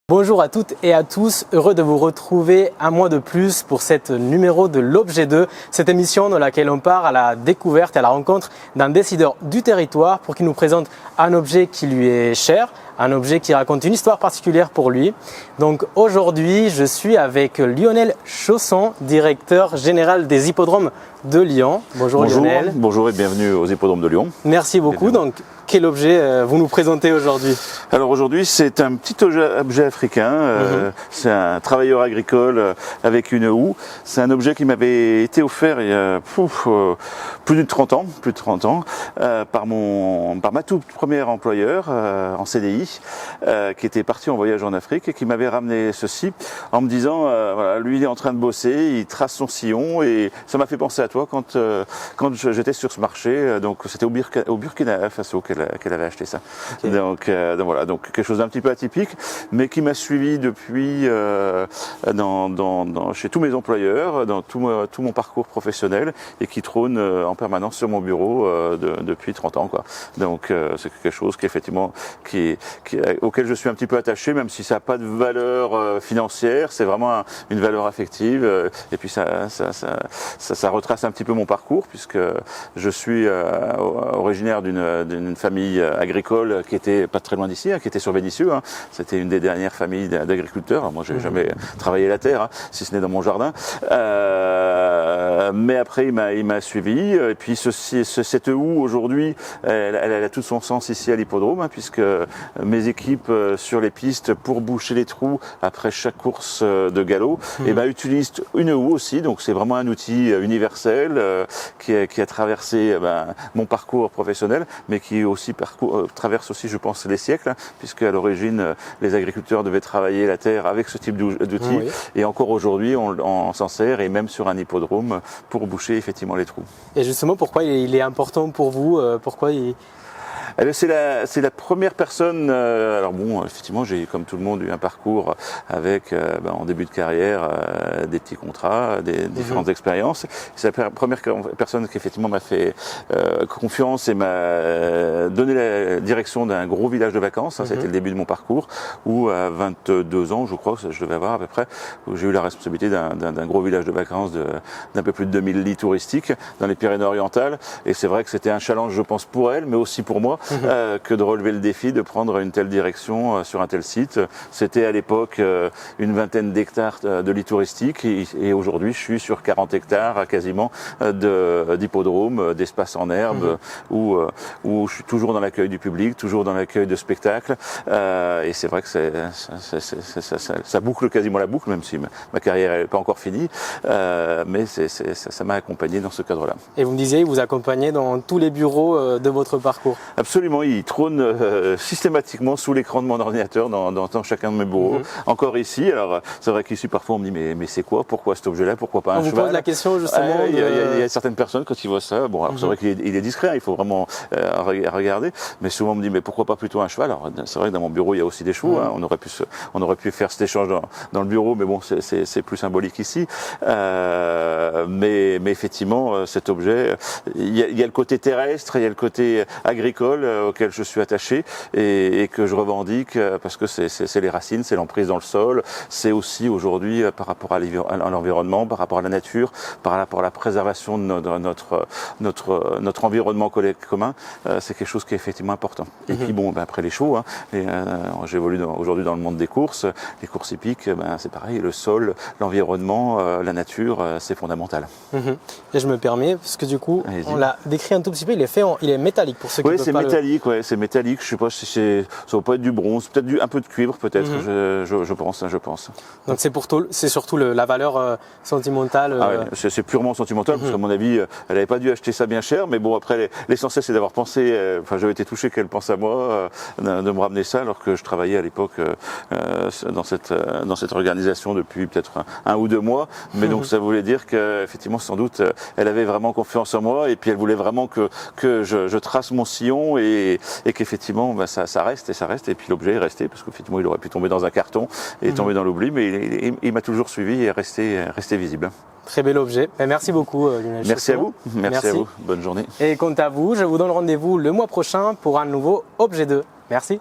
Bonjour à toutes et à tous, heureux de vous retrouver un mois de plus pour cette numéro de l'Objet 2, cette émission dans laquelle on part à la découverte et à la rencontre d'un décideur du territoire pour qu'il nous présente un objet qui lui est cher, un objet qui raconte une histoire particulière pour lui. Donc aujourd'hui, je suis avec Lionel Chausson, directeur général des hippodromes de Lyon. Bonjour Lionel. Bonjour et bienvenue aux hippodromes de Lyon. Merci beaucoup. Donc, quel objet vous nous présentez aujourd'hui? Alors aujourd'hui, c'est un petit objet africain. C'est un travailleur agricole avec une houe. C'est un objet qui m'avait été offert il y a plus de 30 ans, par ma toute première employeur en CDI, qui était parti en voyage en Afrique et qui m'avait ramené ceci en me disant voilà, lui il est en train de bosser, il trace son sillon, et ça m'a fait penser à toi quand j'étais sur ce marché. Donc c'était au Burkina Faso qu'elle avait acheté ça. Okay. Donc voilà, donc quelque chose d'un petit peu atypique, mais qui m'a suivi depuis chez tous mes employeurs, dans tout mon parcours professionnel, et qui trône en permanence sur mon bureau depuis 30 ans, quoi. Donc c'est quelque chose qui effectivement auquel je suis un petit peu attaché, même si ça n'a pas de valeur financière, c'est vraiment une valeur affective, et puis ça retrace un petit peu mon parcours, puisque je suis originaire d'une famille agricole qui était pas très loin d'ici, qui était sur Vénissieux. C'était une des dernières familles d'agriculteurs. Alors moi, j'ai jamais travaillé la terre, si ce n'est dans mon jardin. Mais après, il m'a suivi. Et puis cette houe aujourd'hui, elle a tout son sens ici à l'hippodrome, puisque mes équipes sur les pistes, pour boucher les trous après chaque course de galop, utilisent une houe aussi. Donc c'est vraiment un outil universel qui a traversé mon parcours professionnel, mais qui aussi traverse aussi, je pense, les siècles, puisque à l'origine, les agriculteurs devaient travailler la terre avec ce type d'outil, et encore aujourd'hui, on s'en sert, et même sur un hippodrome, pour boucher effectivement les trous. Et justement, pourquoi il est important pour vous? C'est la première personne. Alors bon, effectivement, j'ai, comme tout le monde, eu un parcours avec, en début de carrière, des petits contrats, des différentes expériences. C'est la première personne qui effectivement m'a fait confiance et m'a donné la direction d'un gros village de vacances. C'était le début de mon parcours, où à 22 ans, je crois que je devais avoir à peu près, où j'ai eu la responsabilité d'un gros village de vacances d'un peu plus de 2000 lits touristiques dans les Pyrénées-Orientales. Et c'est vrai que c'était un challenge, je pense, pour elle, mais aussi pour moi. Que de relever le défi de prendre une telle direction sur un tel site. C'était à l'époque une vingtaine d'hectares de lits touristiques, et aujourd'hui je suis sur 40 hectares quasiment d'hippodrome, d'espace en herbe, où je suis toujours dans l'accueil du public, toujours dans l'accueil de spectacles, et c'est vrai que ça boucle quasiment la boucle, même si ma carrière n'est pas encore finie, mais ça m'a accompagné dans ce cadre-là. Et vous me disiez, vous accompagnez dans tous les bureaux de votre parcours? Absolument, il trône systématiquement sous l'écran de mon ordinateur dans chacun de mes bureaux. Encore ici, alors c'est vrai qu'ici parfois on me dit mais c'est quoi? Pourquoi cet objet-là? Pourquoi pas un cheval? On vous pose la question justement. Il y a certaines personnes quand ils voient ça, bon alors c'est vrai qu'il est discret, il faut vraiment regarder, mais souvent on me dit mais pourquoi pas plutôt un cheval? Alors c'est vrai que dans mon bureau il y a aussi des chevaux, on aurait pu faire cet échange dans le bureau, mais bon c'est plus symbolique ici. Mais effectivement cet objet, il y a le côté terrestre, il y a le côté agricole auquel je suis attaché et que je revendique, parce que c'est les racines, c'est l'emprise dans le sol, c'est aussi aujourd'hui par rapport à l'environnement, par rapport à la nature, par rapport à la préservation de notre environnement commun, c'est quelque chose qui est effectivement important. Et puis bon, après les chevaux, j'évolue aujourd'hui dans le monde des courses, les courses hippiques, c'est pareil, le sol, l'environnement, la nature, c'est fondamental. Et je me permets, parce que du coup, on l'a décrit un tout petit peu, il est métallique pour ceux qui c'est métallique, c'est métallique. Je sais pas si ça va pas être du bronze, peut-être un peu de cuivre, peut-être. Je pense. Donc c'est surtout la valeur sentimentale. C'est purement sentimental, parce qu'à mon avis, elle n'avait pas dû acheter ça bien cher, mais bon après l'essentiel c'est d'avoir pensé. J'avais été touché qu'elle pense à moi, de me ramener ça, alors que je travaillais à l'époque dans cette organisation depuis peut-être un ou 2 mois. Mais donc ça voulait dire qu'effectivement sans doute elle avait vraiment confiance en moi, et puis elle voulait vraiment que je trace mon sillon, et qu'effectivement ça reste, et puis l'objet est resté, parce qu'effectivement il aurait pu tomber dans un carton et tomber dans l'oubli, mais il m'a toujours suivi et resté visible. Très bel objet. Merci beaucoup, Lionel Chausson. Merci à vous. Merci à vous. Bonne journée. Et quant à vous, je vous donne rendez-vous le mois prochain pour un nouveau Objet 2. Merci.